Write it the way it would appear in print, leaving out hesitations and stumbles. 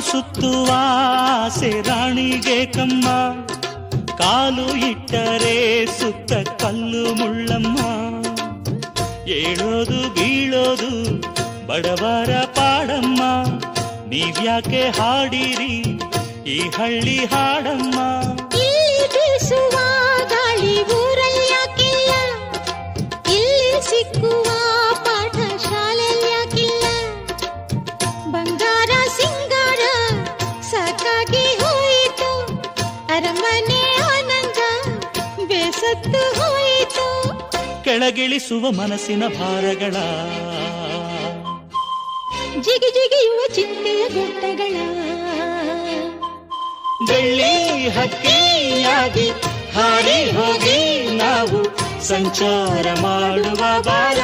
ಸುತ್ತುವ ಆಸೆ ರಾಣಿಗೆ ಕಮ್ಮ, ಕಾಲು ಇಟ್ಟರೆ ಸುತ್ತ ಕಲ್ಲು ಮುಳ್ಳಮ್ಮ. ಏಳೋದು ಬೀಳೋದು ಬಡವರ ಪಾಡಮ್ಮ, ನೀವ್ಯಾಕೆ ಹಾಡಿರಿ ಈ ಹಳ್ಳಿ ಹಾಡಮ್ಮ. ಇಲ್ಲಿ ಬೀಸುವ ಗಾಳಿ ಊರಲ್ಲಿ ಯಾಕಿಲ್ಲ, ಇಲ್ಲಿ ಸಿಕ್ಕುವ ಪಾಠ ಶಾಲೆಯಲ್ಲಿ ಯಾಕಿಲ್ಲ. ಬಂಗಾರ ಸಿಂಗಾರ ಸಾಕಾಗಿ ಹೋಯಿತು, ಅರಮನೆ ಆನಂದ ಬೇಸತ್ತು ಹೋಯಿತು. ಕೆಳಗಿಳಿಸುವ ಮನಸ್ಸಿನ ಭಾರಗಳ, ಜಿಗಿ ಜಿಗಿಯುವ ಚಿಂತೆಯ ಗುಡ್ಡಗಳ. ಬೆಳ್ಳಿ ಹಕ್ಕಿಯಾಗಿ ಹಾರಿ ಹೋಗಿ ನಾವು ಸಂಚಾರ ಮಾಡುವ ಬಾರ.